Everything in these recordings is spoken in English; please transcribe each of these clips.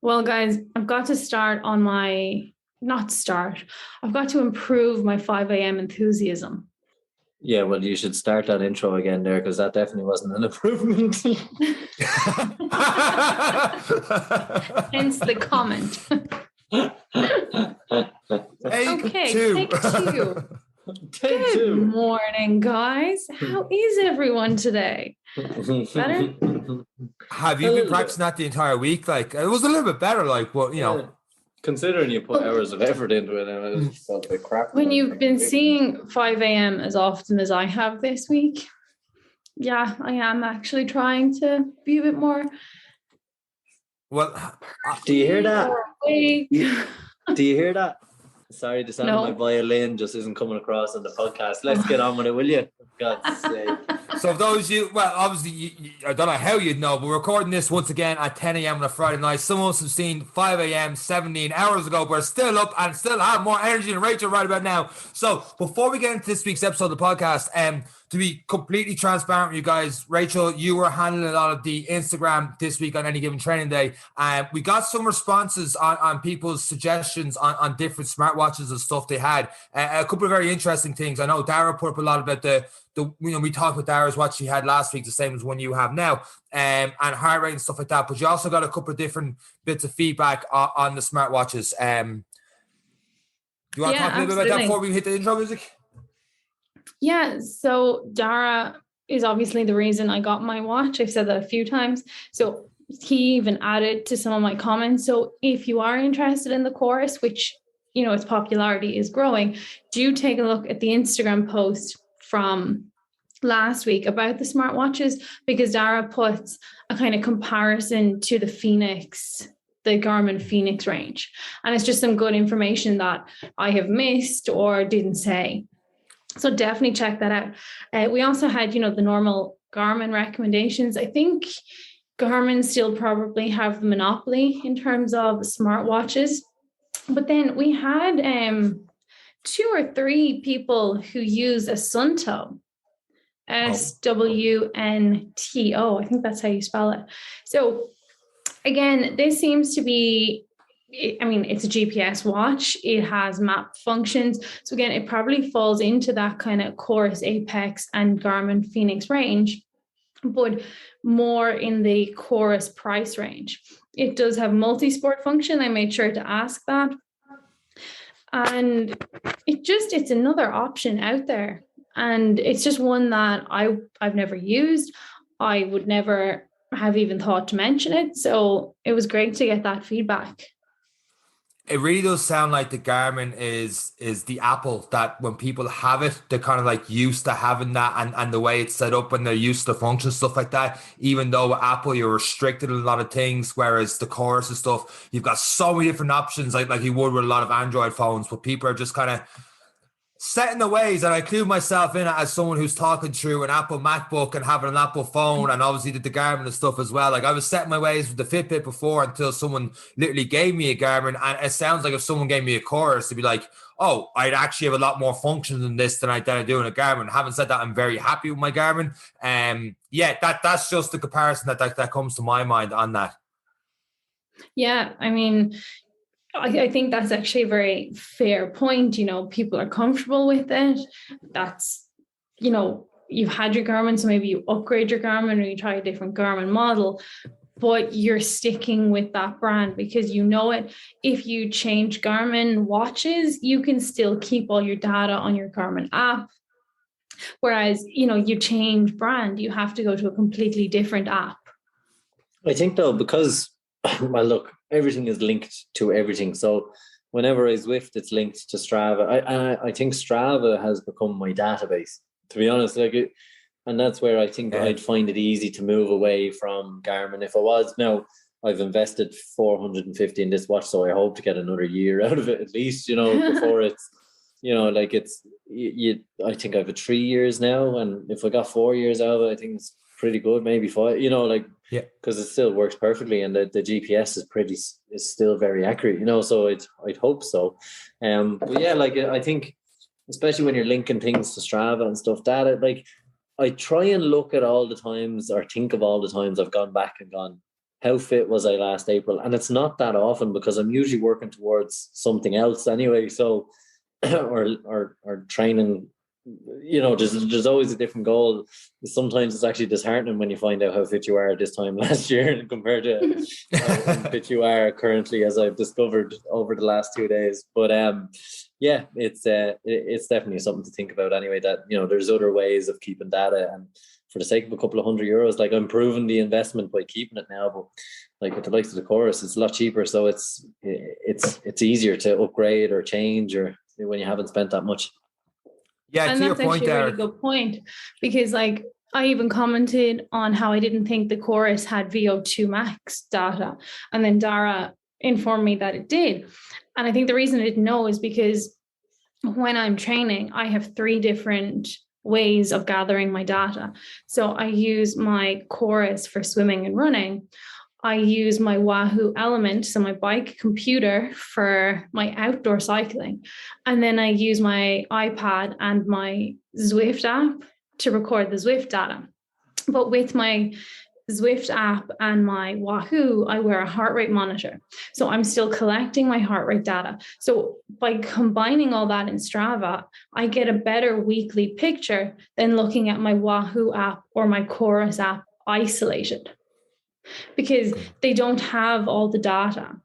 Well, guys, I've got to start on not start. I've got to improve my 5 a.m. enthusiasm. Yeah, well, you should start that intro again there, because that definitely wasn't an improvement. Hence the comment. Take two. Good morning, guys. How is everyone today? Better? Have you been practicing that the entire week? Like, it was a little bit better, like, well, you know. Considering you put hours of effort into it, and it just felt like crap. When you've been seeing 5 a.m. as often as I have this week, yeah, I am actually trying to be a bit more. Well, do you hear that? Do you hear that? Sorry, the sound of my violin just isn't coming across on the podcast. Let's get on with it, will you? God's sake. So for those of you, well, obviously, I don't know how you'd know, but we're recording this once again at 10 a.m. on a Friday night. Some of us have seen 5 a.m. 17 hours ago. We're still up and still have more energy than Rachel right about now. So before we get into this week's episode of the podcast, to be completely transparent with you guys, Rachel, you were handling a lot of the Instagram this week on Any Given Training Day. We got some responses on people's suggestions on different smartwatches and stuff they had. A couple of very interesting things. I know Dara put up a lot about we talked with Dara's watch she had last week, the same as one you have now, and heart rate and stuff like that. But you also got a couple of different bits of feedback on the smartwatches. Do you want to talk a little bit about that before we hit the intro music? Yeah, so Dara is obviously the reason I got my watch. I've said that a few times. So he even added to some of my comments. So if you are interested in the course, which, you know, its popularity is growing, do take a look at the Instagram post from last week about the smartwatches, because Dara puts a kind of comparison to the Garmin Phoenix range. And it's just some good information that I have missed or didn't say. So definitely check that out. We also had, the normal Garmin recommendations. I think Garmin still probably have the monopoly in terms of smartwatches. But then we had 2 or 3 people who use a Sunto, SWNTO. I think that's how you spell it. So again, this seems to be, it's a GPS watch. It has map functions. So again, it probably falls into that kind of Chorus, Apex, and Garmin Phoenix range, but more in the Chorus price range. It does have multi-sport function. I made sure to ask that. And it's another option out there. And it's just one that I've never used. I would never have even thought to mention it. So it was great to get that feedback. It really does sound like the Garmin is the Apple, that when people have it, they're kind of like used to having that and the way it's set up and they're used to function, stuff like that. Even though with Apple, you're restricted in a lot of things, whereas the Chorus and stuff, you've got so many different options like you would with a lot of Android phones, but people are just kind of set in the ways, and I include myself in it as someone who's talking through an Apple MacBook and having an Apple phone, and obviously did the Garmin and stuff as well. Like, I was set in my ways with the Fitbit before until someone literally gave me a Garmin, and it sounds like if someone gave me a Chorus, to be like, oh, I'd actually have a lot more functions in this than I do in a Garmin. Having said that, I'm very happy with my Garmin. That's just the comparison that comes to my mind on that. Yeah, I think that's actually a very fair point. People are comfortable with it. That's, you've had your Garmin, so maybe you upgrade your Garmin or you try a different Garmin model, but you're sticking with that brand because you know it. If you change Garmin watches, you can still keep all your data on your Garmin app. Whereas, you change brand, you have to go to a completely different app. I think though, because, well, look, everything is linked to everything. So whenever I Zwift, it's linked to Strava. I think Strava has become my database, to be honest. And that's where I think I'd find it easy to move away from Garmin. If I was now, I've invested $450 in this watch, so I hope to get another year out of it at least. Before it's, I think I have 3 years now, and if I got 4 years out of it, I think it's pretty good. Maybe 5. Because it still works perfectly, and the GPS is still very accurate, so I'd hope so. But yeah, I think especially when you're linking things to Strava and stuff, I try and look at all the times or think of all the times I've gone back and gone, how fit was I last April? And it's not that often because I'm usually working towards something else anyway. So, or training, there's always a different goal. Sometimes it's actually disheartening when you find out how fit you are this time last year compared to how fit you are currently, as I've discovered over the last 2 days. But yeah, it's definitely something to think about anyway, that, there's other ways of keeping data, and for the sake of a couple of €100, like, I'm proving the investment by keeping it now. But like with the likes of the Chorus, it's a lot cheaper, so it's easier to upgrade or change, or when you haven't spent that much. Yeah, and to your that's point actually there. a really good point, because like I even commented on how I didn't think the Chorus had VO2 max data, and then Dara informed me that it did. And I think the reason I didn't know is because when I'm training, I have 3 different ways of gathering my data. So I use my Chorus for swimming and running. I use my Wahoo Element, so my bike computer, for my outdoor cycling. And then I use my iPad and my Zwift app to record the Zwift data. But with my Zwift app and my Wahoo, I wear a heart rate monitor. So I'm still collecting my heart rate data. So by combining all that in Strava, I get a better weekly picture than looking at my Wahoo app or my Chorus app isolated, because they don't have all the data.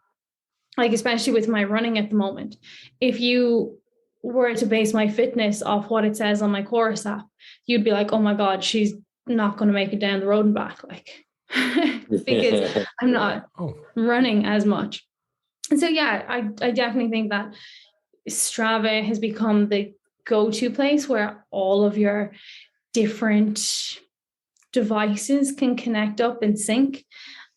Like, especially with my running at the moment, if you were to base my fitness off what it says on my Chorus app, you'd be like, oh my God, she's not going to make it down the road and back, like, because I'm not running as much. And so, yeah, I definitely think that Strava has become the go-to place where all of your different devices can connect up and sync.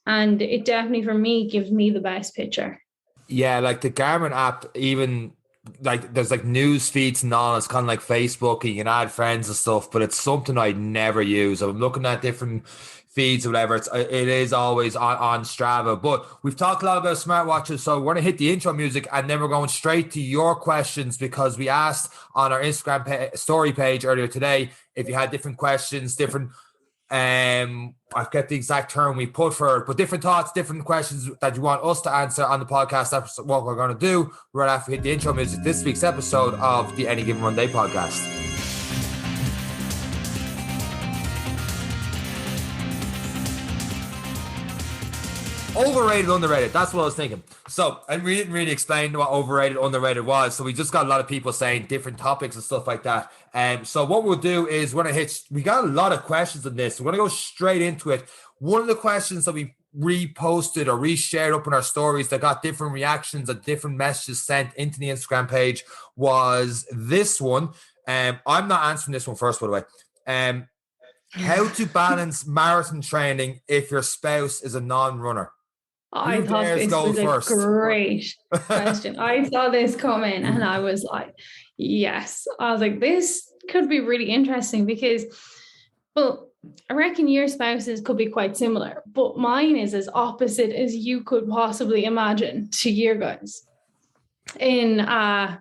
And it definitely, for me, gives me the best picture. Yeah, like the Garmin app, even like there's like news feeds and all. It's kind of like Facebook, and you can add friends and stuff, but it's something I never use. I'm looking at different feeds or whatever. It is always on Strava. But we've talked a lot about smartwatches, so we're going to hit the intro music, and then we're going straight to your questions, because we asked on our Instagram story page earlier today if you had different questions, different I forget the exact term we put for it, but different thoughts, different questions that you want us to answer on the podcast. That's what we're going to do right after we hit the intro music. This week's episode of the Any Given Monday podcast. Overrated, underrated. That's what I was thinking. So, and we didn't really explain what overrated, underrated was. So we just got a lot of people saying different topics and stuff like that. So what we'll do is we got a lot of questions on this. We're going to go straight into it. One of the questions that we reposted or reshared up in our stories that got different reactions and different messages sent into the Instagram page was this one. I'm not answering this one first, by the way. How to balance marathon training if your spouse is a non-runner? I thought this was a great question. I saw this come in and I was like, yes. I was like, this could be really interesting because, well, I reckon your spouses could be quite similar, but mine is as opposite as you could possibly imagine to your guys in a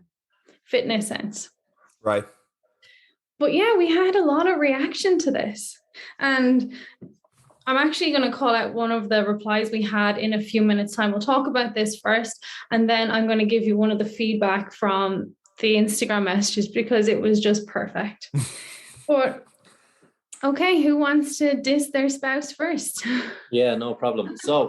fitness sense. Right. But yeah, we had a lot of reaction to this. And I'm actually going to call out one of the replies we had in a few minutes' time. We'll talk about this first, and then I'm going to give you one of the feedback from the Instagram messages because it was just perfect. But okay, who wants to diss their spouse first? Yeah, no problem. So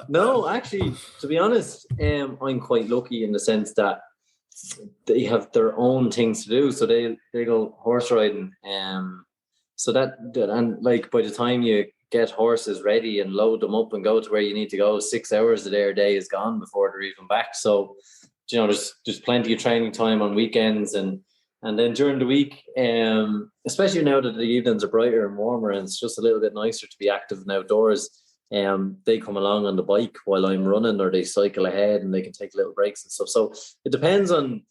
no, actually, to be honest, I'm quite lucky in the sense that they have their own things to do. So they go horse riding. So that, and like by the time you get horses ready and load them up and go to where you need to go, 6 hours of their day is gone before they're even back. So, there's plenty of training time on weekends and then during the week, especially now that the evenings are brighter and warmer and it's just a little bit nicer to be active and outdoors. They come along on the bike while I'm running, or they cycle ahead and they can take little breaks and stuff. So it depends on,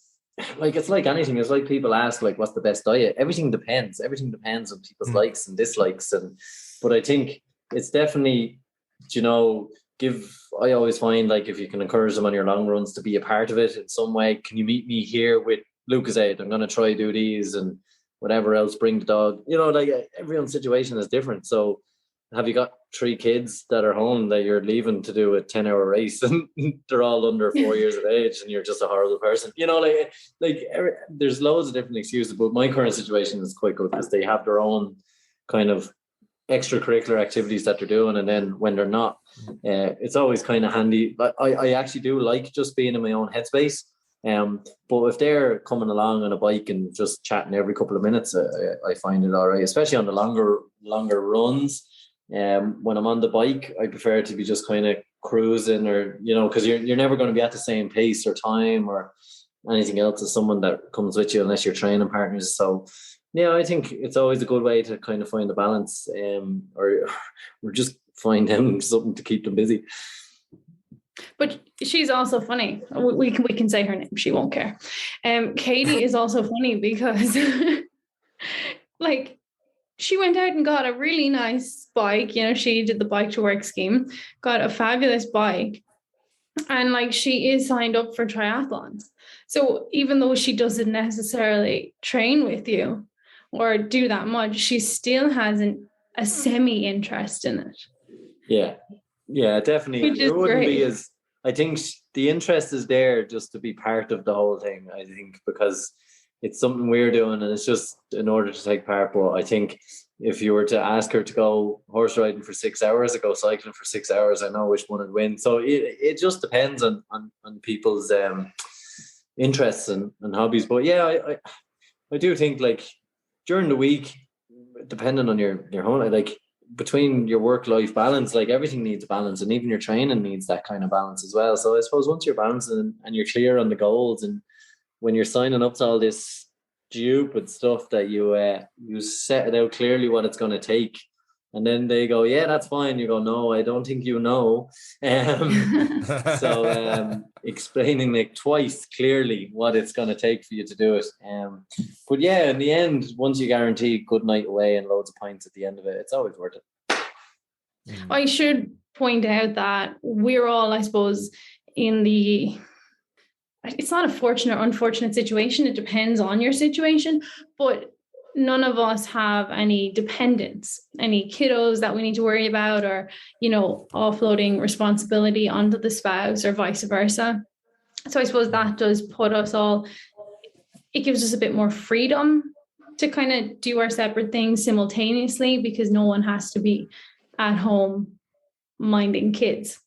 like, it's like anything. It's like people ask, like, what's the best diet? Everything depends. Everything depends on people's likes and dislikes. But I think it's definitely, I always find, like, if you can encourage them on your long runs to be a part of it in some way. Can you meet me here with Lucozade, I'm going to try do these and whatever else, bring the dog. You know, like everyone's situation is different. So have you got 3 kids that are home that you're leaving to do a 10-hour race and they're all under 4 years of age and you're just a horrible person? You know, there's loads of different excuses, but my current situation is quite good because they have their own kind of extracurricular activities that they're doing, and then when they're not, it's always kind of handy. I actually do like just being in my own headspace, but if they're coming along on a bike and just chatting every couple of minutes, I find it all right, especially on the longer runs. When I'm on the bike, I prefer to be just kind of cruising, or you know, because you're never going to be at the same pace or time or anything else as someone that comes with you unless you're training partners. So yeah, I think it's always a good way to kind of find a balance, or just find them something to keep them busy. But she's also funny. We can say her name. She won't care. Katie is also funny because like she went out and got a really nice bike. You know, she did the bike to work scheme, got a fabulous bike. And like she is signed up for triathlons. So even though she doesn't necessarily train with you or do that much, she still has a semi-interest in it. Yeah, definitely. Which is it wouldn't great. be as, I think the interest is there just to be part of the whole thing, I think, because it's something we're doing and it's just in order to take part. But I think if you were to ask her to go horse riding for 6 hours or go cycling for 6 hours, I know which one would win. So it just depends on people's interests and hobbies. But yeah, I do think like during the week, depending on your home, like between your work-life balance, like everything needs a balance, and even your training needs that kind of balance as well. So I suppose once you're balanced and you're clear on the goals, and when you're signing up to all this stupid stuff that you set it out clearly what it's going to take, and then they go, yeah, that's fine. You go, no, I don't think you know. So explaining it twice clearly what it's going to take for you to do it. But yeah, in the end, once you guarantee a good night away and loads of pints at the end of it, it's always worth it. I should point out that we're all, I suppose, in the, it's not a fortunate or unfortunate situation. It depends on your situation, but none of us have any dependents, any kiddos that we need to worry about, or, you know, offloading responsibility onto the spouse or vice versa. So I suppose that does put us all, it gives us a bit more freedom to kind of do our separate things simultaneously, because no one has to be at home minding kids.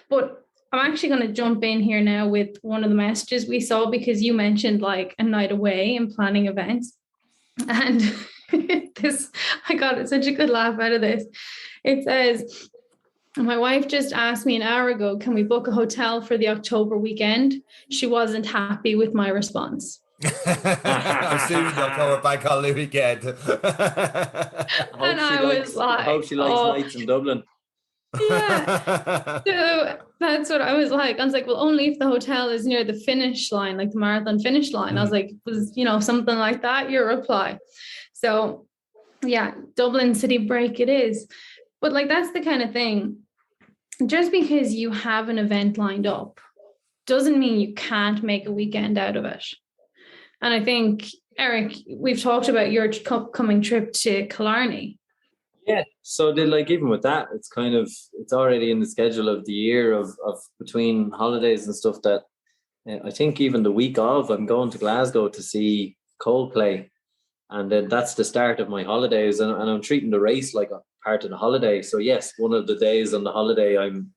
But I'm actually going to jump in here now with one of the messages we saw, because you mentioned like a night away and planning events. And this, I got such a good laugh out of this. It says, my wife just asked me an hour ago, can we book a hotel for the October weekend? She wasn't happy with my response. I'm assuming the October bank holiday weekend. I hope she likes nights in Dublin. Yeah. So that's what I was like. I was like, well, only if the hotel is near the finish line, like the marathon finish line. I was like, was, you know, something like that, your reply. So yeah, Dublin city break it is. But like, that's the kind of thing. Just because you have an event lined up doesn't mean you can't make a weekend out of it. And I think, Eric, we've talked about your upcoming trip to Killarney. Yeah, so even with that, it's already in the schedule of the year of between holidays and stuff, that I think even the week of, I'm going to Glasgow to see Coldplay, and then that's the start of my holidays, and I'm treating the race like a part of the holiday. So yes, one of the days on the holiday I'm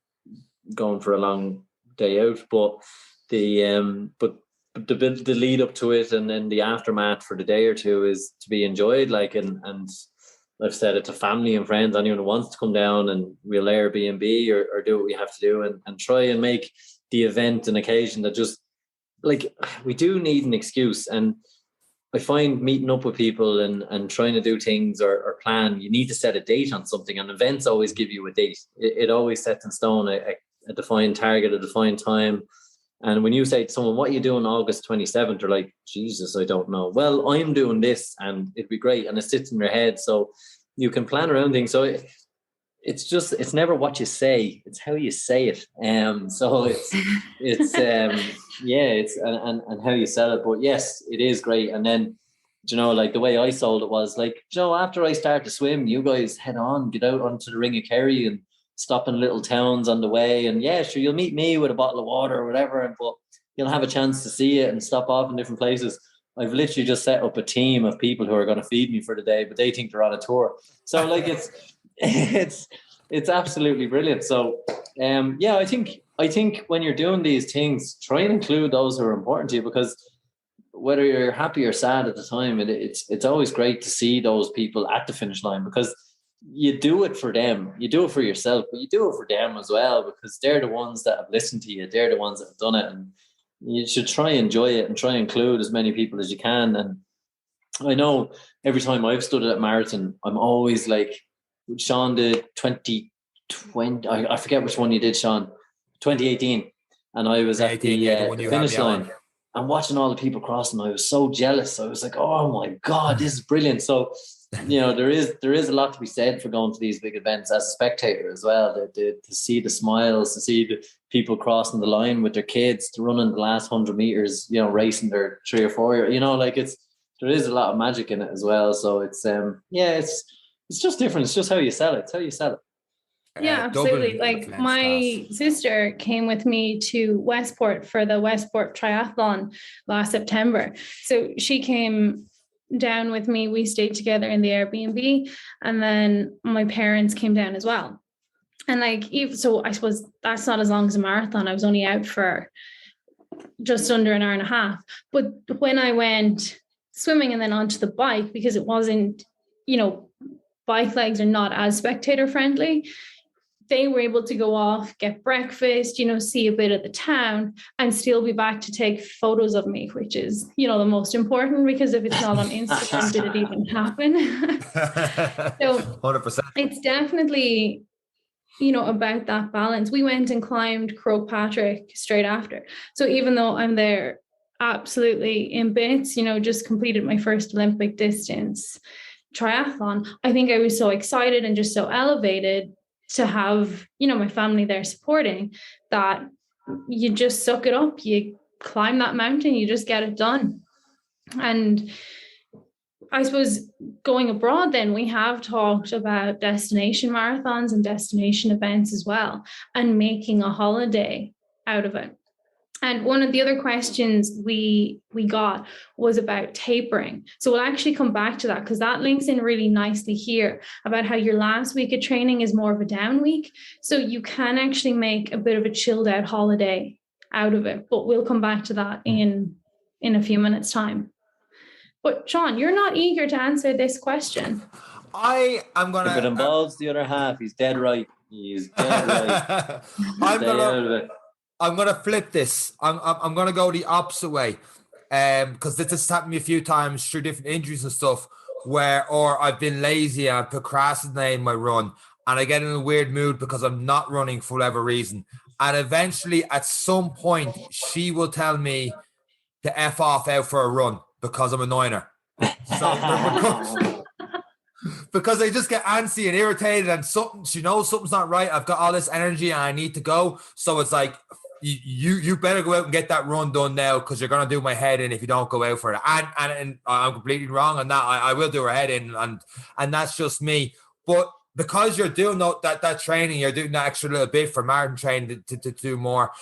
going for a long day out, but the lead up to it and then the aftermath for the day or two is to be enjoyed, and I've said it to family and friends, anyone who wants to come down, and we'll Airbnb or do what we have to do and try and make the event an occasion that just, like, we do need an excuse. And I find meeting up with people and trying to do things or plan, you need to set a date on something, and events always give you a date. It always sets in stone a defined target, a defined time. And when you say to someone, what are you doing August 27th? They're like, Jesus, I don't know. Well, I'm doing this and it'd be great. And it sits in your head. So you can plan around things. So it's never what you say, it's how you say it. So it's and how you sell it. But yes, it is great. And then, like the way I sold it was like, after I start to swim, you guys head on, get out onto the Ring of Kerry and stop in little towns on the way. And yeah, sure, you'll meet me with a bottle of water or whatever, but you'll have a chance to see it and stop off in different places. I've literally just set up a team of people who are going to feed me for the day, but they think they're on a tour. So like it's absolutely brilliant. So I think when you're doing these things, try and include those who are important to you, because whether you're happy or sad at the time, it's always great to see those people at the finish line, because you do it for them, you do it for yourself, but you do it for them as well, because they're the ones that have listened to you, they're the ones that have done it, and you should try and enjoy it and try and include as many people as you can. And I know every time I've stood at a marathon, I'm always like, Sean did 2020, I forget which one you did, Sean, 2018, and I was at the finish line and watching all the people crossing. I was so jealous. I was like, oh my God, this is brilliant. So there is a lot to be said for going to these big events as a spectator as well, to see the smiles, to see the people crossing the line with their kids, to running the last 100 meters, racing their 3 or 4, there is a lot of magic in it as well. So it's just different. It's just how you sell it. It's how you sell it. Yeah, absolutely. Like my sister came with me to Westport for the Westport Triathlon last September. So she came down with me. We stayed together in the Airbnb, and then my parents came down as well. And so I suppose that's not as long as a marathon. I was only out for just under an hour and a half. But when I went swimming and then onto the bike, because it wasn't, bike legs are not as spectator friendly, they were able to go off, get breakfast, see a bit of the town, and still be back to take photos of me, which is, the most important, because if it's not on Instagram, did it even happen? So 100%. It's definitely, about that balance. We went and climbed Croagh Patrick straight after. So even though I'm there absolutely in bits, just completed my first Olympic distance triathlon, I think I was so excited and just so elevated to have, my family there supporting, that you just suck it up, you climb that mountain, you just get it done. And I suppose going abroad, then we have talked about destination marathons and destination events as well, and making a holiday out of it. And one of the other questions we got was about tapering. So we'll actually come back to that, because that links in really nicely here about how your last week of training is more of a down week. So you can actually make a bit of a chilled out holiday out of it. But we'll come back to that in a few minutes' time. But Sean, you're not eager to answer this question. I am going to... If it involves the other half, he's dead right. He's dead right. I'm gonna flip this. I'm gonna go the opposite way, because this has happened to me a few times through different injuries and stuff, or I've been lazy and I procrastinated my run, and I get in a weird mood because I'm not running for whatever reason, and eventually at some point she will tell me to F off out for a run because I'm annoying her. So because I just get antsy and irritated, and she knows something's not right. I've got all this energy and I need to go. So it's like, you better go out and get that run done now, because you're going to do my head in if you don't go out for it. And I'm completely wrong on that. I will do her head in, and that's just me. But because you're doing that training, you're doing that extra little bit for marathon training to do more.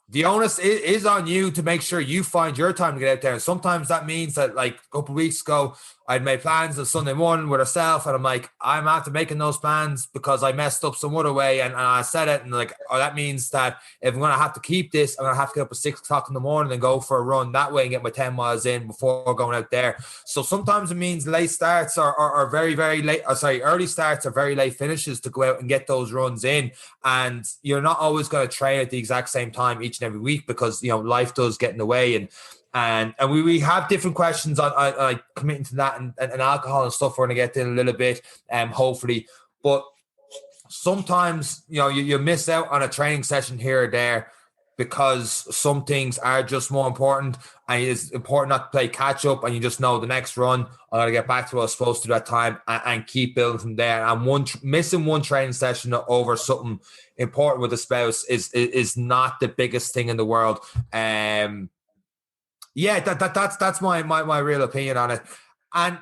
The onus is on you to make sure you find your time to get out there. And sometimes that means that, like a couple of weeks ago, I'd made plans of Sunday morning with herself, and I'm like, I'm after making those plans because I messed up some other way, and I said it, and that means that if I'm going to have to keep this, I'm going to have to get up at 6 o'clock in the morning and go for a run that way and get my 10 miles in before going out there. So sometimes it means late starts are very, very late. Early starts are very late finishes to go out and get those runs in. And you're not always going to train at the exact same time each and every week, because life does get in the way, and we have different questions on committing to that and alcohol and stuff. We're going to get to in a little bit, hopefully. But sometimes you miss out on a training session here or there because some things are just more important, and it's important not to play catch up, and you just know the next run I gotta get back to what I was supposed to do that time, and keep building from there. And missing one training session over something important with a spouse is not the biggest thing in the world. That's my real opinion on it. And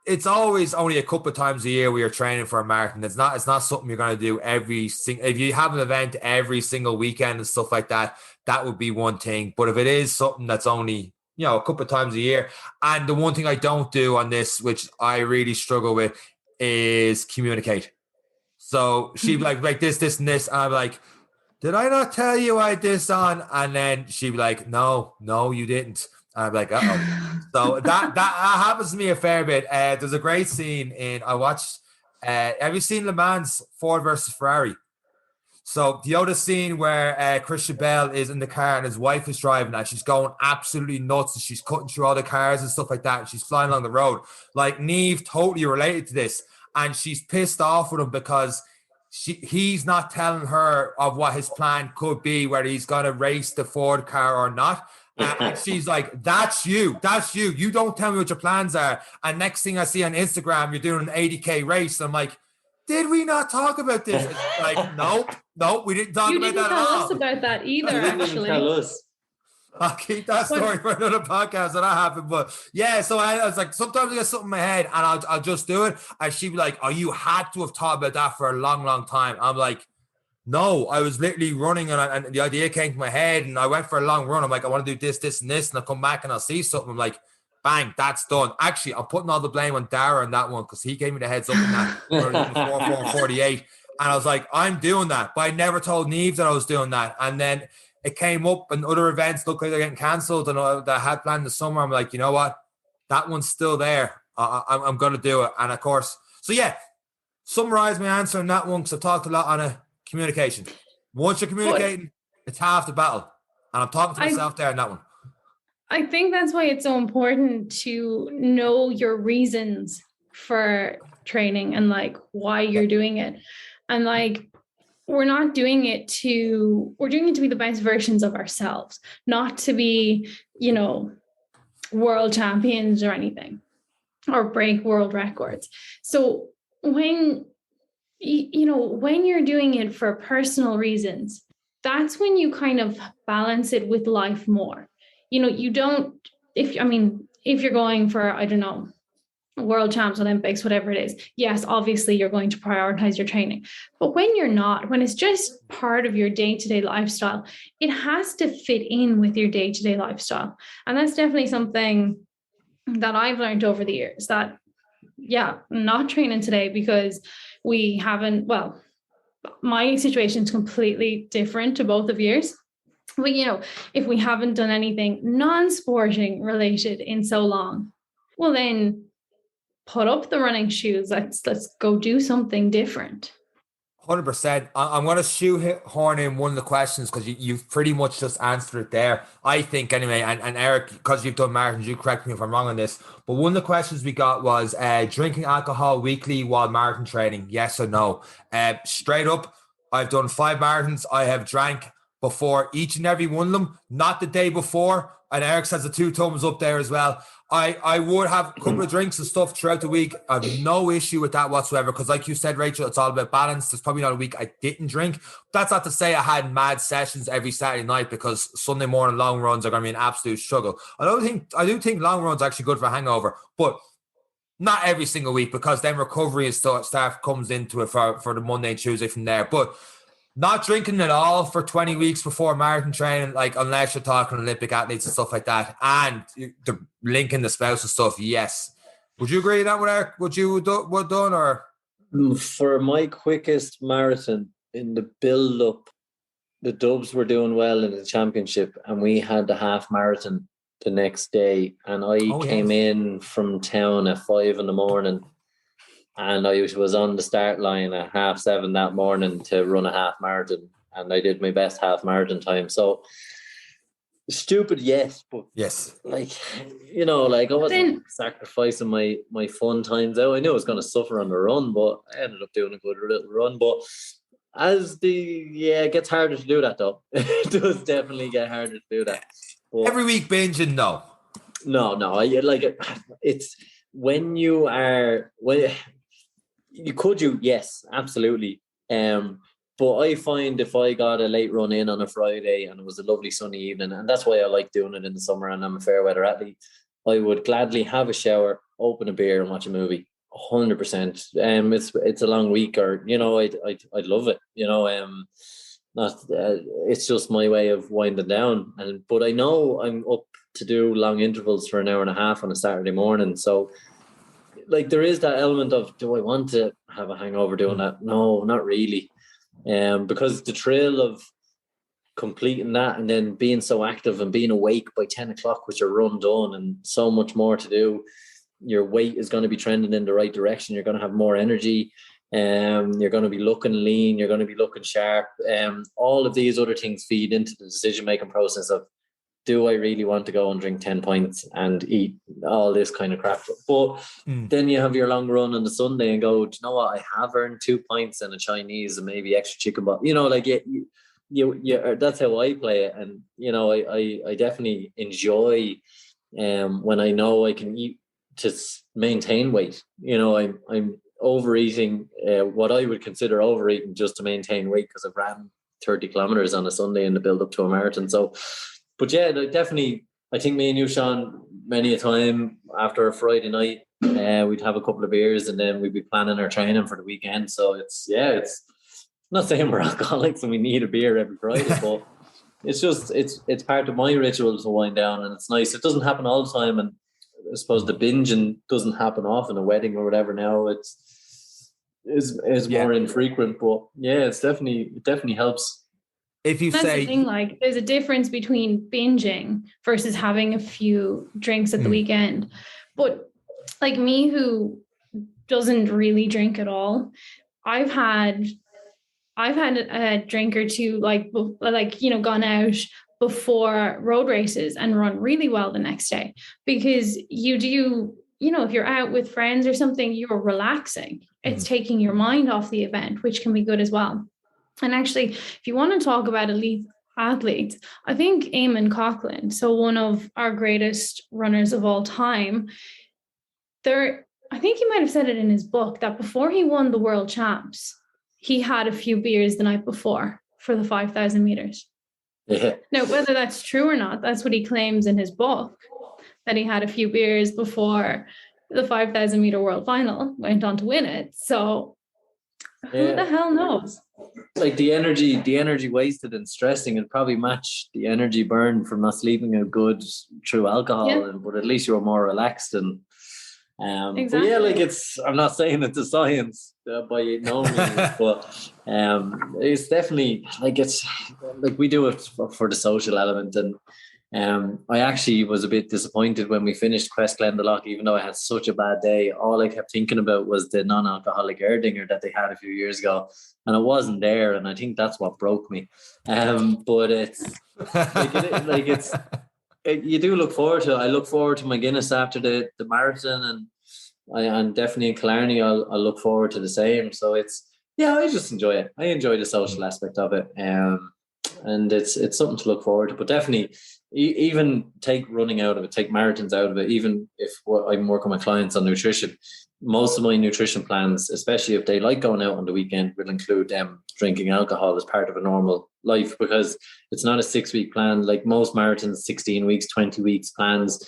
it's always only a couple of times a year we are training for a marathon. It's not something you're going to do if you have an event every single weekend and stuff like that, that would be one thing. But if it is something that's only, a couple of times a year, and the one thing I don't do on this, which I really struggle with, is communicate. So she'd be like this, and this. And I'm like, did I not tell you I had this on? And then she'd be like, no, you didn't. And I'm like, uh-oh. So that happens to me a fair bit. There's a great scene I watched, have you seen Le Mans Ford versus Ferrari? So the other scene where Christian Bale is in the car and his wife is driving and she's going absolutely nuts and she's cutting through all the cars and stuff like that, and she's flying along the road. Like, Niamh totally related to this, and she's pissed off with him because he's not telling her of what his plan could be, whether he's going to race the Ford car or not. And she's like, that's you. You don't tell me what your plans are. And next thing I see on Instagram, you're doing an 80K race. I'm like, did we not talk about this? It's like, nope, we didn't talk about that at all. You didn't tell us about that either, actually. Tell us. I'll keep that story for another podcast that happened. But yeah, so I was like, sometimes I get something in my head and I'll just do it. And she'd be like, oh, you had to have thought about that for a long, long time. I'm like, no, I was literally running and the idea came to my head and I went for a long run. I'm like, I want to do this, and this. And I'll come back and I'll see something. I'm like, bang, that's done. Actually, I'm putting all the blame on Dara on that one because he gave me the heads up in that 4:48. And I was like, I'm doing that. But I never told Niamh that I was doing that. And then it came up and other events look like they're getting cancelled and that I had planned in the summer. I'm like, you know what? That one's still there. I'm going to do it. And of course, so yeah, summarize my answer on that one because I've talked a lot on it. Communication. Once you're communicating, it's half the battle. And I'm talking to myself there on that one. I think that's why it's so important to know your reasons for training and like why you're doing it. And like, we're doing it to be the best versions of ourselves, not to be, world champions or anything or break world records. So when you're doing it for personal reasons, that's when you kind of balance it with life more. You don't, if you're going for, I don't know, world champs, Olympics, whatever it is, yes, obviously you're going to prioritize your training. But when you're not, when it's just part of your day-to-day lifestyle, it has to fit in with your day-to-day lifestyle. And that's definitely something that I've learned over the years that, yeah, I'm not training today because we haven't, my situation is completely different to both of yours. But, if we haven't done anything non-sporting related in so long, well, then put up the running shoes. Let's go do something different. 100%. I'm going to shoehorn in one of the questions because you've pretty much just answered it there, I think, anyway. And Eric, because you've done marathons, you correct me if I'm wrong on this. But one of the questions we got was drinking alcohol weekly while marathon training, yes or no? Straight up, I've done 5 marathons. I have drank before each and every one of them, not the day before. And Eric has the 2 thumbs up there as well. I would have a couple of drinks and stuff throughout the week. I have no issue with that whatsoever because like you said, Rachel, it's all about balance. There's probably not a week I didn't drink. That's not to say I had mad sessions every Saturday night because Sunday morning long runs are going to be an absolute struggle. I do think long runs are actually good for a hangover, but not every single week because then recovery and stuff comes into it for the Monday and Tuesday from there. But not drinking at all for 20 weeks before marathon training, like unless you're talking Olympic athletes and stuff like that, and the linking the spouse and stuff, yes. Would you agree with that with Eric? Would you have done or? For my quickest marathon in the build-up, the Dubs were doing well in the championship and we had the half marathon the next day and I came in from town at 5 a.m. and I was on the start line at 7:30 that morning to run a half marathon. And I did my best half marathon time. So stupid, yes. But yes, I wasn't sacrificing my fun times out. I knew I was going to suffer on the run, but I ended up doing a good little run. But It gets harder to do that though. It does definitely get harder to do that. But Every week binging, no. No, I like it. It's when you could yes, absolutely. But I find if I got a late run in on a Friday and it was a lovely sunny evening, and that's why I like doing it in the summer, and I'm a fair weather athlete, I would gladly have a shower, open a beer, and watch a movie. 100%. It's a long week, or I'd love it. Not it's just my way of winding down, but I know I'm up to do long intervals for an hour and a half on a Saturday morning, so like there is that element of, do I want to have a hangover doing that? No, not really. Because the thrill of completing that and then being so active and being awake by 10 o'clock with your run done and so much more to do, your weight is going to be trending in the right direction. You're going to have more energy. You're going to be looking lean. You're going to be looking sharp. All of these other things feed into the decision-making process of, do I really want to go and drink 10 pints and eat all this kind of crap? But then you have your long run on the Sunday and go, do you know what? I have earned 2 pints and a Chinese and maybe extra chicken. But, that's how I play it. And, I definitely enjoy when I know I can eat to maintain weight. I'm overeating, what I would consider overeating just to maintain weight, because I've ran 30 kilometers on a Sunday in the build up to a marathon. So, but yeah, definitely, I think me and you, Sean, many a time after a Friday night, we'd have a couple of beers and then we'd be planning our training for the weekend. So it's not saying we're alcoholics and we need a beer every Friday, but it's part of my ritual to wind down, and it's nice. It doesn't happen all the time, and I suppose the binging doesn't happen often, a wedding or whatever now. It's more infrequent, but yeah, it definitely helps. If you That's the thing, like there's a difference between binging versus having a few drinks at the weekend. But like me, who doesn't really drink at all, I've had a drink or two, gone out before road races and run really well the next day, because you do, if you're out with friends or something, you're relaxing. It's taking your mind off the event, which can be good as well. And actually, if you want to talk about elite athletes, I think Eamon Coughlin, so one of our greatest runners of all time, I think he might have said it in his book that before he won the world champs, he had a few beers the night before for the 5,000 meters. Yeah. Now, whether that's true or not, that's what he claims in his book, that he had a few beers before the 5,000 meter world final, went on to win it. So who the hell knows? Like the energy wasted and stressing and probably match the energy burned from not sleeping a good through alcohol, but at least you were more relaxed. And exactly. But yeah, I'm not saying it's a science by no means, but it's definitely we do it for the social element. And I actually was a bit disappointed when we finished Crest Glendalough, even though I had such a bad day. All I kept thinking about was the non-alcoholic Erdinger that they had a few years ago, and I wasn't there, and I think that's what broke me. But it's you do look forward to it. I look forward to my Guinness after the marathon, and definitely in Killarney I'll look forward to the same. So I just enjoy it. I enjoy the social aspect of it, and it's something to look forward to. But definitely, even take running out of it, take marathons out of it. Even if I'm working with clients on nutrition, most of my nutrition plans, especially if they like going out on the weekend, will include drinking alcohol as part of a normal life, because it's not a 6-week plan. Like most marathons, 16 weeks, 20 weeks plans.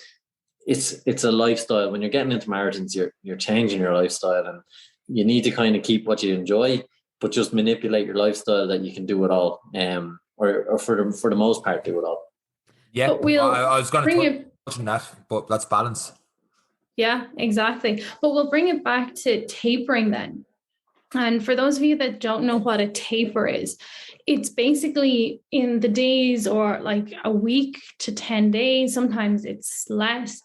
It's a lifestyle. When you're getting into marathons, you're changing your lifestyle, and you need to kind of keep what you enjoy, but just manipulate your lifestyle that you can do it all. Or for the most part, do it all. Yeah, I was going to touch on that, but that's balance. Yeah, exactly. But we'll bring it back to tapering then. And for those of you that don't know what a taper is, it's basically in the days, or like a week to 10 days, sometimes it's less,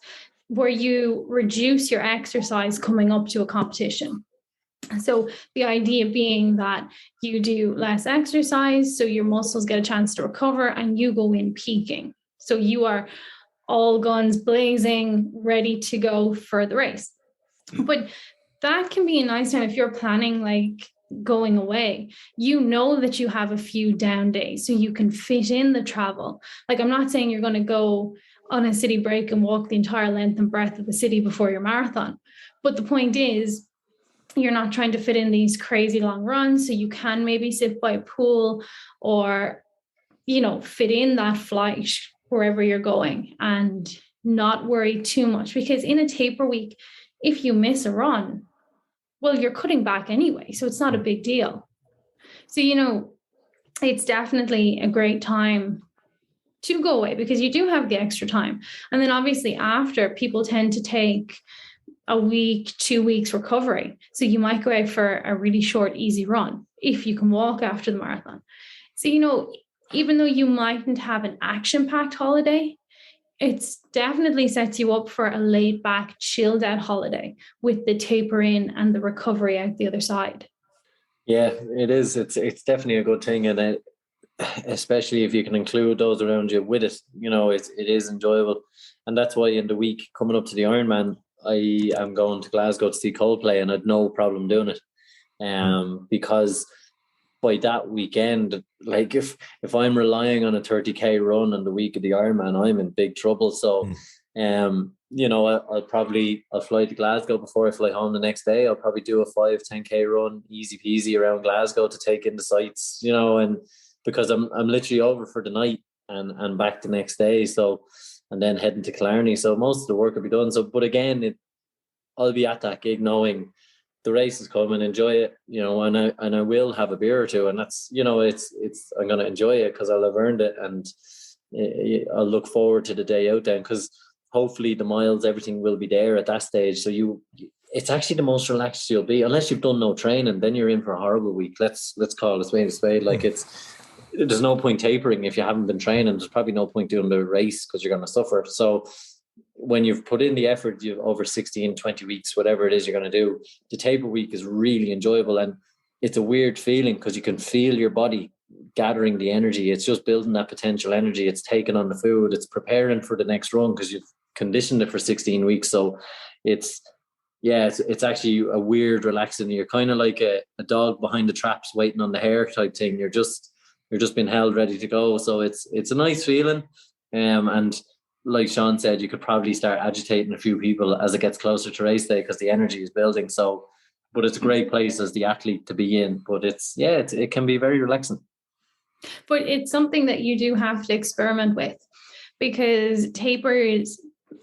where you reduce your exercise coming up to a competition. So the idea being that you do less exercise, so your muscles get a chance to recover and you go in peaking. So you are all guns blazing, ready to go for the race. But that can be a nice time if you're planning like going away, you know that you have a few down days so you can fit in the travel. Like, I'm not saying you're going to go on a city break and walk the entire length and breadth of the city before your marathon. But the point is, you're not trying to fit in these crazy long runs. So you can maybe sit by a pool or, fit in that flight wherever you're going and not worry too much. Because in a taper week, if you miss a run, well, you're cutting back anyway, so it's not a big deal. So, it's definitely a great time to go away because you do have the extra time. And then obviously after, people tend to take a week, 2 weeks recovery. So you might go out for a really short, easy run if you can walk after the marathon. So, even though you mightn't have an action-packed holiday, it's definitely sets you up for a laid back, chilled out holiday with the taper in and the recovery out the other side. Yeah, it is. It's definitely a good thing. And especially if you can include those around you with it, it is enjoyable. And that's why in the week coming up to the Ironman, I am going to Glasgow to see Coldplay and I had no problem doing it. Because by that weekend, like if I'm relying on a 30k run on the week of the Ironman, I'm in big trouble. So, I'll fly to Glasgow before I fly home the next day. I'll probably do a 5-10k run, easy peasy around Glasgow to take in the sights, and because I'm literally over for the night and back the next day. So, and then heading to Killarney. So most of the work will be done. So, but again, I'll be at that gig knowing the race is coming, enjoy it, and I will have a beer or two, and that's, I'm going to enjoy it because I'll have earned it, and I'll look forward to the day out then, because hopefully the miles, everything will be there at that stage. So it's actually the most relaxed you'll be, unless you've done no training, then you're in for a horrible week. Let's call it a spade. Like there's no point tapering if you haven't been training. There's probably no point doing the race because you're going to suffer. So when you've put in the effort, you've over 16, 20 weeks, whatever it is you're going to do, the taper week is really enjoyable. And it's a weird feeling because you can feel your body gathering the energy. It's just building that potential energy. It's taking on the food. It's preparing for the next run because you've conditioned it for 16 weeks. So it's actually a weird, relaxing. You're kind of like a dog behind the traps waiting on the hare type thing. You're just being held ready to go. So it's a nice feeling. And like Sean said, you could probably start agitating a few people as it gets closer to race day because the energy is building. So, but it's a great place as the athlete to be in. But it can be very relaxing. But it's something that you do have to experiment with, because taper is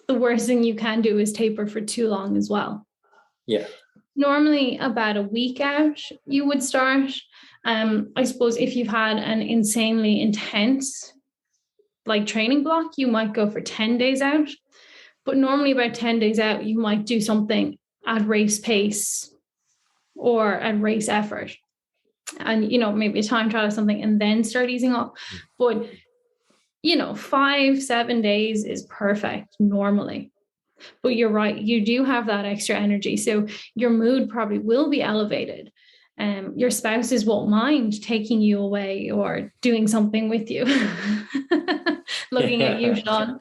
the worst thing you can do is taper for too long as well. Yeah. Normally about a week out you would start. I suppose if you've had an insanely intense training block, you might go for 10 days out. But normally about 10 days out, you might do something at race pace or at race effort. And, maybe a time trial or something, and then start easing up. But, 5-7 days is perfect normally. But you're right, you do have that extra energy. So your mood probably will be elevated. Your spouses won't mind taking you away or doing something with you. Looking at you, Sean.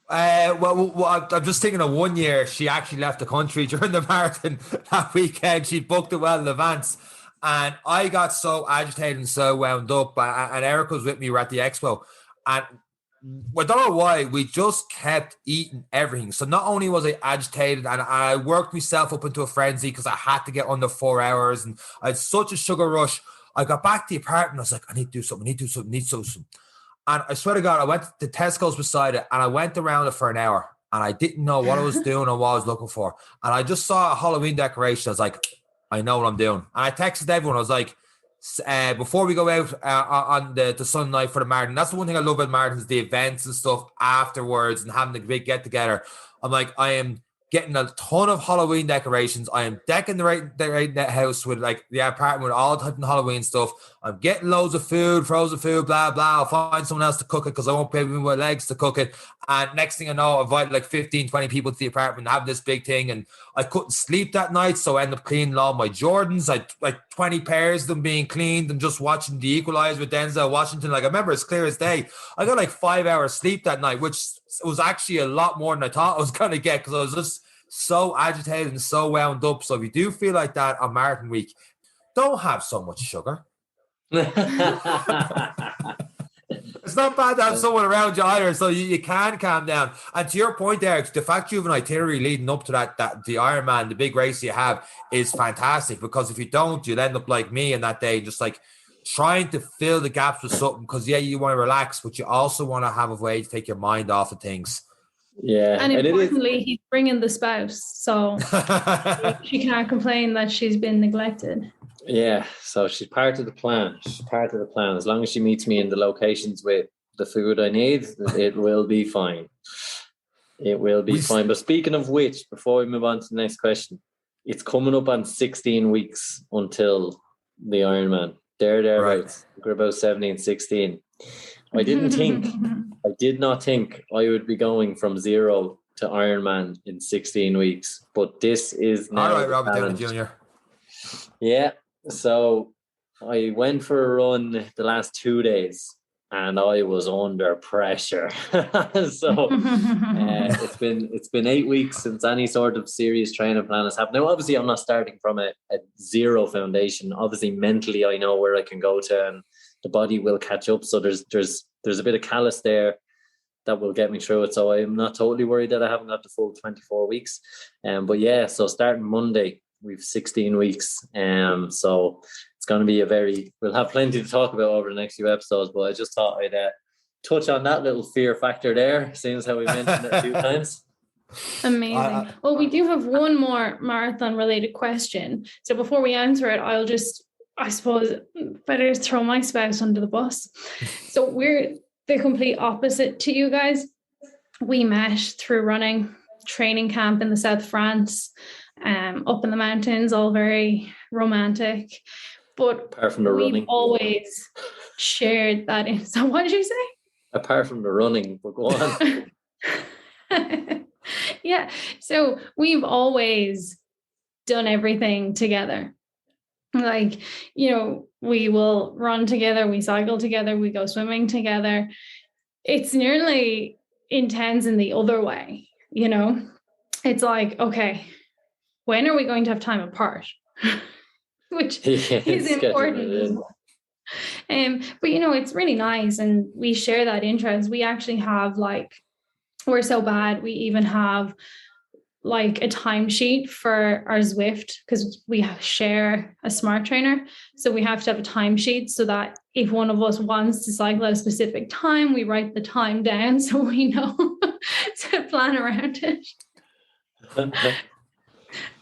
Well, I'm just thinking of 1 year she actually left the country during the marathon that weekend. She booked it well in advance, and I got so agitated and so wound up. And Eric was with me. We were at the expo, and I don't know why, we just kept eating everything. So not only was I agitated, and I worked myself up into a frenzy because I had to get under 4 hours, and I had such a sugar rush. I got back to the apartment. I was like, I need to do something. And I swear to God, I went to Tesco's beside it, and I went around it for an hour, and I didn't know what I was doing or what I was looking for. And I just saw a Halloween decoration. I was like, I know what I'm doing. And I texted everyone. I was like, before we go out on the Sunday night for the marathon, that's the one thing I love about marathons, the events and stuff afterwards and having the big get together. I'm like, I am getting a ton of Halloween decorations. I am decking the house with the apartment with all types of Halloween stuff. I'm getting loads of food, frozen food, blah, blah. I'll find someone else to cook it because I won't be able to move my legs to cook it. And next thing I know, I invited 15, 20 people to the apartment and have this big thing. And I couldn't sleep that night, so I ended up cleaning all my Jordans. I 20 pairs of them being cleaned and just watching The Equalizer with Denzel Washington. I remember it's clear as day. I got 5 hours sleep that night, which was actually a lot more than I thought I was going to get because I was just so agitated and so wound up. So if you do feel like that on marathon week, don't have so much sugar. It's not bad to have someone around you either, so you can calm down. And to your point there, the fact you have an itinerary leading up to that the Ironman, the big race you have, is fantastic, because if you don't, you'll end up like me in that day, just like trying to fill the gaps with something, because you want to relax, but you also want to have a way to take your mind off of things. Yeah. And importantly, he's bringing the spouse, so she can't complain that she's been neglected. Yeah, so she's part of the plan. She's part of the plan. As long as she meets me in the locations with the food I need, it will be fine. It will be fine. But speaking of which, before we move on to the next question, it's coming up on 16 weeks until the Ironman. Thereabouts. We're about 17, 16. I did not think I would be going from 0 to Ironman in 16 weeks. But this is now. All right, Robert Downey Jr. Yeah. So I went for a run the last 2 days and I was under pressure. So it's been 8 weeks since any sort of serious training plan has happened. Now, obviously, I'm not starting from a zero foundation. Obviously, mentally, I know where I can go to, and the body will catch up. So there's a bit of callus there that will get me through it. So I'm not totally worried that I haven't got the full 24 weeks. But yeah, so starting Monday, we've 16 weeks. So it's going to be we'll have plenty to talk about over the next few episodes, but I just thought I'd touch on that little fear factor there, seeing as how we mentioned it a few times. Amazing. Well, we do have one more marathon related question. So before we answer it, I'll just, I suppose, better throw my spouse under the bus. So we're the complete opposite to you guys. We met through running, training camp in the South of France, up in the mountains, all very romantic. But apart from the running, always shared that. So what did you say? Apart from the running, but go on. Yeah. So we've always done everything together. Like, we will run together, we cycle together, we go swimming together. It's nearly intense in the other way, It's like, okay, when are we going to have time apart? Which is important. But it's really nice, and we share that interest. We actually have we're so bad, we even have a timesheet for our Zwift, because we share a smart trainer. So we have to have a timesheet so that if one of us wants to cycle at a specific time, we write the time down so we know to plan around it.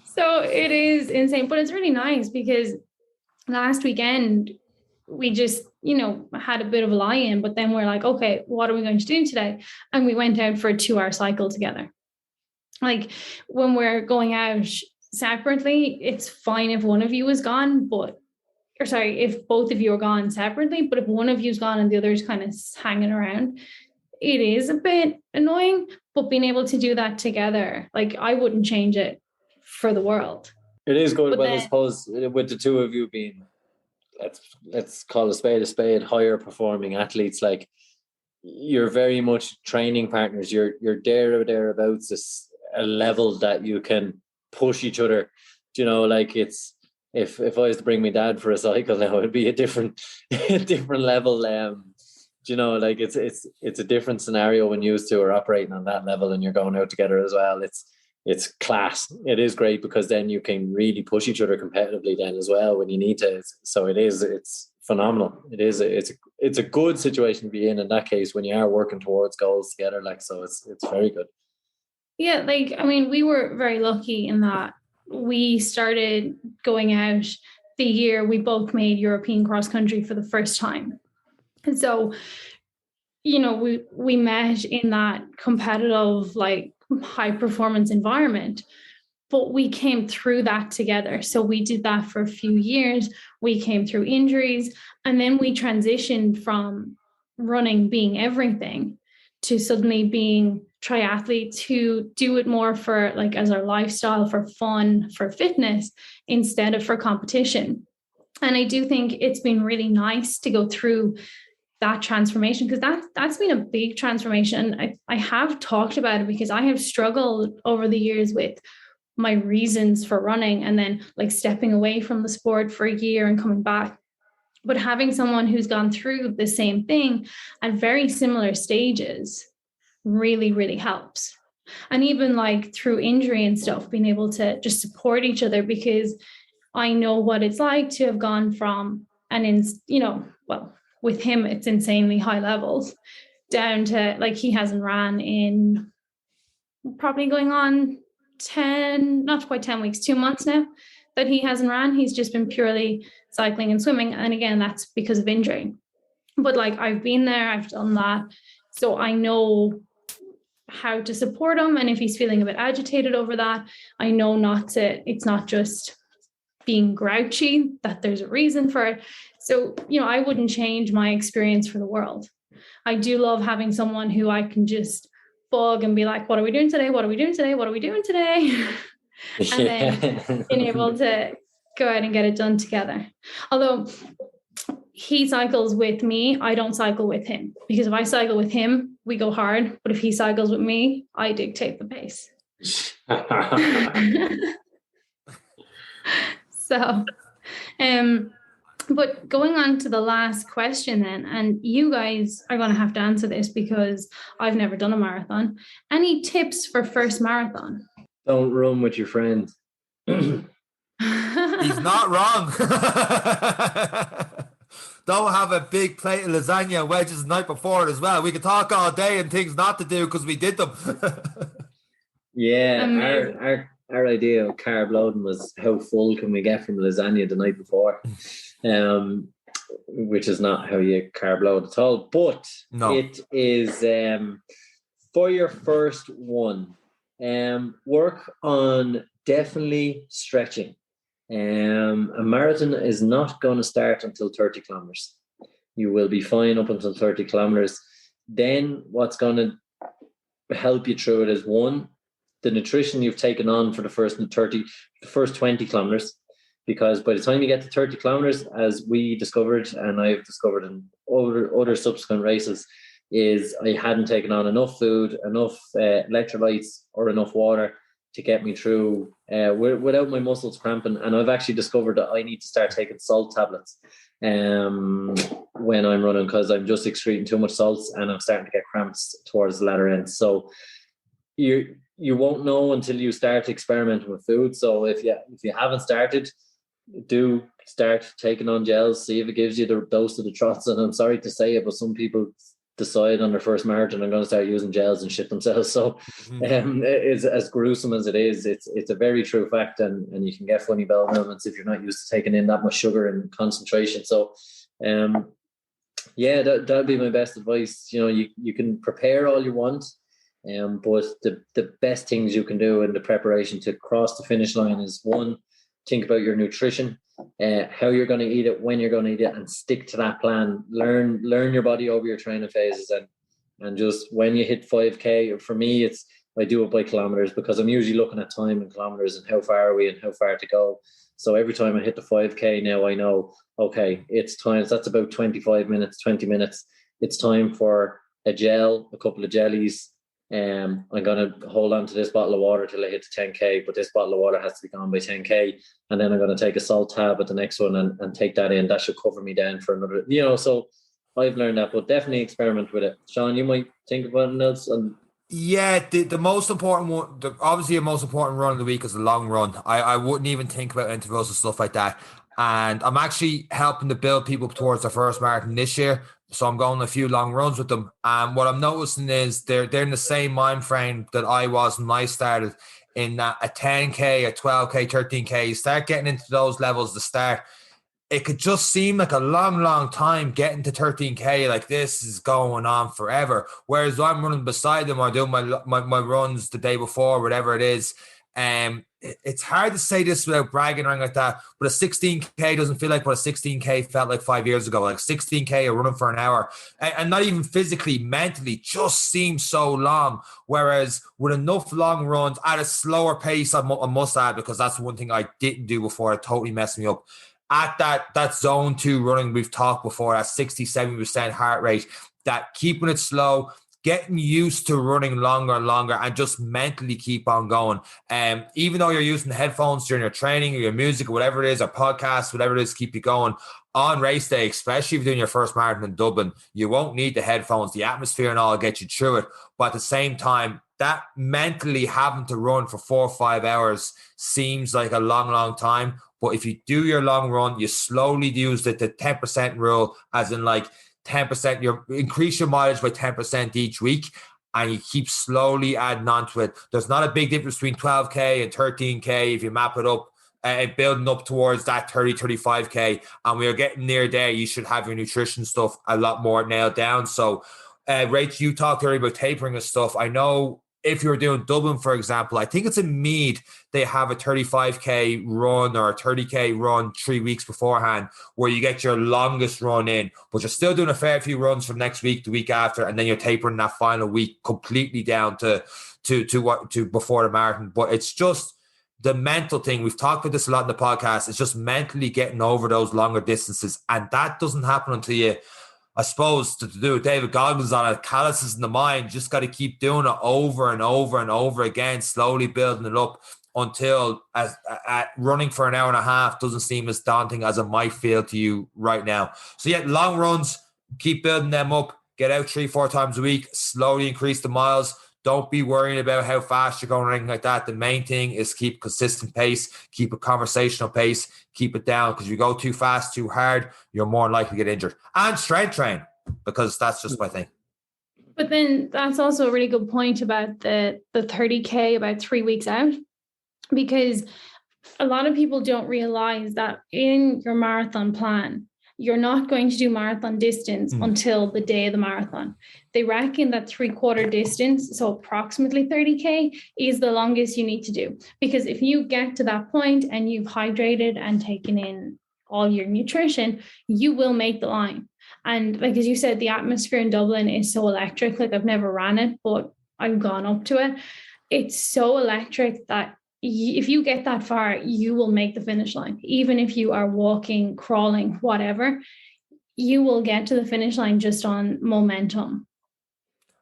So it is insane, but it's really nice, because last weekend we just, had a bit of a lie-in, but then we're like, okay, what are we going to do today? And we went out for a 2-hour cycle together. When we're going out separately, it's fine if one of you is gone, if both of you are gone separately, but if one of you's gone and the other is kind of hanging around, it is a bit annoying. But being able to do that together, I wouldn't change it for the world. It is good. But I suppose with the two of you being, let's call a spade, higher performing athletes, you're very much training partners. You're thereabouts a level that you can push each other. It's, if I was to bring my dad for a cycle now, it'd be a different level. It's a different scenario when you two are operating on that level and you're going out together as well. It's class. It is great, because then you can really push each other competitively then as well when you need to. So it's phenomenal. It's a good situation to be in that case, when you are working towards goals together. So it's very good. Yeah, we were very lucky in that we started going out the year we both made European cross country for the first time. And so, we met in that competitive, high performance environment, but we came through that together. So we did that for a few years. We came through injuries, and then we transitioned from running being everything to suddenly being triathletes who do it more for as our lifestyle, for fun, for fitness, instead of for competition. And I do think it's been really nice to go through that transformation, because that's been a big transformation. I have talked about it because I have struggled over the years with my reasons for running, and then like stepping away from the sport for a year and coming back. But having someone who's gone through the same thing at very similar stages really, really helps. And even like through injury and stuff, being able to just support each other, because I know what it's like to have gone from with him, it's insanely high levels, down to like he hasn't ran in probably going on 10, not quite 10 weeks, 2 months now that he hasn't ran. He's just been purely cycling and swimming. And again, that's because of injury. But like I've been there, I've done that. So I know how to support him. And if he's feeling a bit agitated over that, I know it's not just being grouchy, that there's a reason for it. So, I wouldn't change my experience for the world. I do love having someone who I can just bug and be like, what are we doing today? What are we doing today? What are we doing today? And then being able to go out and get it done together. Although he cycles with me, I don't cycle with him, because if I cycle with him, we go hard. But if he cycles with me, I dictate the pace. So, but going on to the last question then, and you guys are going to have to answer this because I've never done a marathon. Any tips for first marathon? Don't run with your friend. He's not wrong. Don't have a big plate of lasagna and wedges the night before it as well. We could talk all day and things not to do because we did them. Yeah, our idea of carb loading was how full can we get from lasagna the night before, which is not how you carb load at all. But no. It is for your first one, work on definitely stretching. A marathon is not going to start until 30 kilometers. You will be fine up until 30 kilometers. Then what's going to help you through it is, one, the nutrition you've taken on for the first 20 kilometers, because by the time you get to 30 kilometers, as we discovered, and I've discovered in other subsequent races, is I hadn't taken on enough food, enough electrolytes, or enough water to get me through without my muscles cramping. And I've actually discovered that I need to start taking salt tablets when I'm running, because I'm just excreting too much salts and I'm starting to get cramps towards the latter end. So you won't know until you start experimenting with food. So if you haven't started, do start taking on gels, see if it gives you the dose of the trots. And I'm sorry to say it, but some people decide on their first marathon I'm going to start using gels and shit themselves. So it's as gruesome as it is, it's a very true fact, and you can get funny bowel movements if you're not used to taking in that much sugar and concentration. So that'd be my best advice. You can prepare all you want, but the best things you can do in the preparation to cross the finish line is, one, think about your nutrition, how you're going to eat it, when you're going to eat it, and stick to that plan. Learn your body over your training phases, and just when you hit 5K, for me, I do it by kilometers, because I'm usually looking at time in kilometers and how far are we and how far to go. So every time I hit the 5K now, I know, okay, it's time. That's about 25 minutes, 20 minutes. It's time for a gel, a couple of jellies. I'm going to hold on to this bottle of water till I hit the 10K, but this bottle of water has to be gone by 10K. And then I'm going to take a salt tab at the next one and take that in. That should cover me down for another, so I've learned that, but definitely experiment with it. Sean, you might think of anything else. Yeah, the most important one, obviously the most important run of the week is the long run. I wouldn't even think about intervals and stuff like that. And I'm actually helping to build people towards their first marathon this year. So I'm going a few long runs with them. And what I'm noticing is they're in the same mind frame that I was when I started, in that a 10K, a 12K, 13K, you start getting into those levels to start. It could just seem like a long, long time getting to 13K. Like, this is going on forever. Whereas I'm running beside them or doing my runs the day before, whatever it is. It's hard to say this without bragging or anything like that, but a 16K doesn't feel like what a 16K felt like 5 years ago. Like 16K or running for an hour, and not even physically, mentally, just seems so long. Whereas with enough long runs at a slower pace, I must add, because that's one thing I didn't do before. It totally messed me up. At that zone 2 running we've talked before, at 60-70% heart rate, that keeping it slow, getting used to running longer and longer and just mentally keep on going. Even though you're using headphones during your training or your music or whatever it is, or podcasts, whatever it is, keep you going. On race day, especially if you're doing your first marathon in Dublin, you won't need the headphones. The atmosphere and all will get you through it. But at the same time, that mentally having to run for 4 or 5 hours seems like a long, long time. But if you do your long run, you slowly use the 10% rule, as in like 10%, you increase your mileage by 10% each week, and you keep slowly adding on to it. There's not a big difference between 12K and 13K if you map it up. Building up towards that 35K, and we are getting near there. You should have your nutrition stuff a lot more nailed down. So, Rach, you talked earlier about tapering and stuff. I know if you're doing Dublin, for example, I think it's in Mead, they have a 35K run or a 30K run 3 weeks beforehand, where you get your longest run in, but you're still doing a fair few runs from next week, the week after, and then you're tapering that final week completely down to before the marathon. But it's just the mental thing. We've talked about this a lot in the podcast. It's just mentally getting over those longer distances. And that doesn't happen until you, I suppose, to do with David Goggins on it, calluses in the mind, just got to keep doing it over and over and over again, slowly building it up until running for an hour and a half doesn't seem as daunting as it might feel to you right now. So yeah, long runs, keep building them up, get out 3-4 times a week, slowly increase the miles. Don't be worrying about how fast you're going or anything like that. The main thing is keep consistent pace, keep a conversational pace, keep it down, because if you go too fast, too hard, you're more likely to get injured. And strength train, because that's just my thing. But then that's also a really good point about the 30K about 3 weeks out, because a lot of people don't realize that in your marathon plan, you're not going to do marathon distance until the day of the marathon. They reckon that 3/4 distance, so approximately 30K, is the longest you need to do. Because if you get to that point and you've hydrated and taken in all your nutrition, you will make the line. And like, as you said, the atmosphere in Dublin is so electric. Like, I've never ran it, but I've gone up to it. It's so electric that if you get that far, you will make the finish line. Even if you are walking, crawling, whatever, you will get to the finish line just on momentum.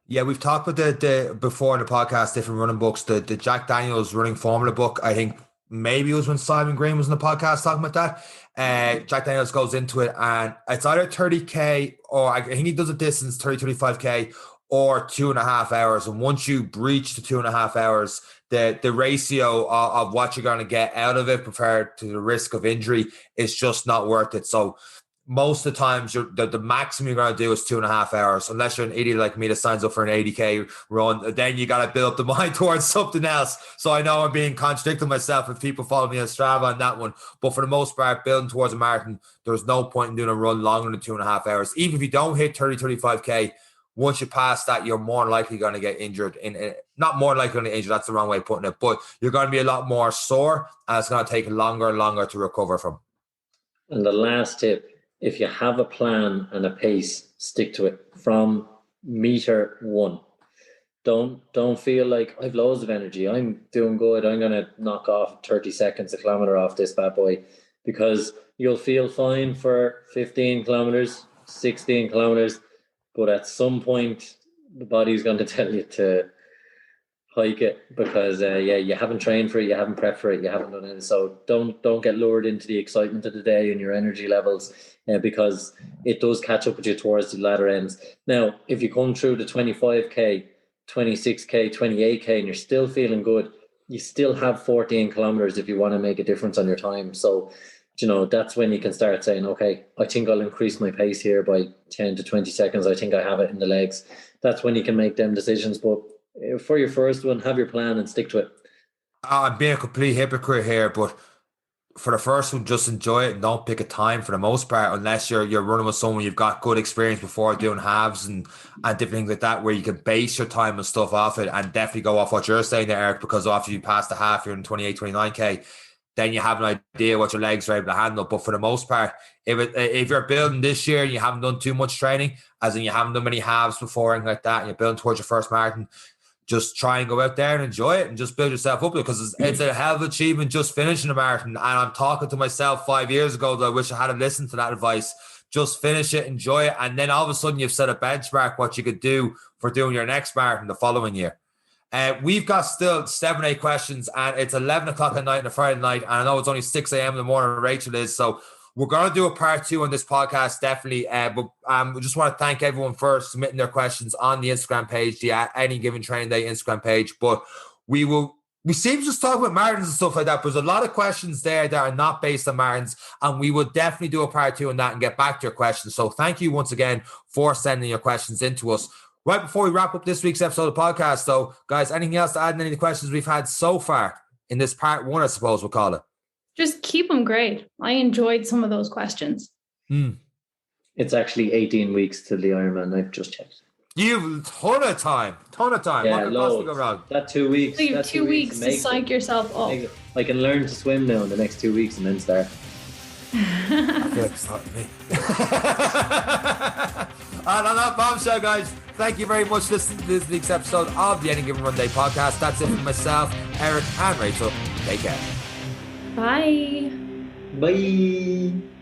Yeah, we've talked about the before in the podcast, different running books. The Jack Daniels running formula book, I think maybe it was when Simon Green was in the podcast talking about that. Jack Daniels goes into it, and it's either 30K or I think he does a distance 35K or 2.5 hours. And once you breach the 2.5 hours, the ratio of what you're going to get out of it compared to the risk of injury is just not worth it. So most of the times the maximum you're going to do is 2.5 hours, unless you're an idiot like me that signs up for an 80K run. Then you got to build up the mind towards something else. So I know I'm being contradicting myself if people follow me on Strava on that one, but for the most part, building towards a marathon, there's no point in doing a run longer than 2.5 hours. Even if you don't hit 35K, once you pass that, you're more likely going to get injured. Not more likely going to get injured, that's the wrong way of putting it, but you're going to be a lot more sore, and it's going to take longer and longer to recover from. And the last tip, if you have a plan and a pace, stick to it from meter one. Don't feel like I've loads of energy, I'm doing good, I'm going to knock off 30 seconds a kilometer off this bad boy, because you'll feel fine for 15 kilometers, 16 kilometers, but at some point the body's going to tell you to hike it, because you haven't trained for it, you haven't prepped for it, you haven't done it. So don't get lured into the excitement of the day and your energy levels, because it does catch up with you towards the latter ends. Now, if you come through the 25K, 26K, 28K and you're still feeling good, you still have 14 kilometers if you want to make a difference on your time. So that's when you can start saying, okay, I think I'll increase my pace here by 10 to 20 seconds. I think I have it in the legs. That's when you can make them decisions. But for your first one, have your plan and stick to it. I'm being a complete hypocrite here, but for the first one, just enjoy it and don't pick a time for the most part, unless you're running with someone you've got good experience before doing halves and different things like that, where you can base your time and stuff off it, and definitely go off what you're saying there, Eric, because after you pass the half, you're in 28, 29K. Then you have an idea what your legs are able to handle. But for the most part, if you're building this year and you haven't done too much training, as in you haven't done many halves before and like that, and you're building towards your first marathon, just try and go out there and enjoy it and just build yourself up, because it's a hell of an achievement just finishing a marathon. And I'm talking to myself 5 years ago that I wish I hadn't listened to that advice. just finish it, enjoy it, and then all of a sudden you've set a benchmark what you could do for doing your next marathon the following year. We've got still 7, 8 questions, and it's 11 o'clock at night on a Friday night, and I know it's only 6 a.m. in the morning, Rachel is, so we're going to do a part 2 on this podcast, definitely, but we just want to thank everyone for submitting their questions on the Instagram page, the Any Given Training Day Instagram page, but we seem to just talk about marathons and stuff like that, but there's a lot of questions there that are not based on marathons, and we will definitely do a part 2 on that and get back to your questions. So thank you once again for sending your questions in to us. Right before we wrap up this week's episode of the podcast, though, guys, anything else to add in any of the questions we've had so far in this part 1, I suppose we'll call it? Just keep them great. I enjoyed some of those questions. It's actually 18 weeks till the Ironman. I've just checked. You've ton of time. Yeah, what could possibly go wrong? That 2 weeks. So you have 2 weeks to psych yourself up. I can learn to swim now in the next 2 weeks and then start. I feel like it's not me. And on that bombshell, guys, thank you very much for listening to this week's episode of the Any Given Run Day podcast. That's it from myself, Eric, and Rachel. Take care. Bye. Bye.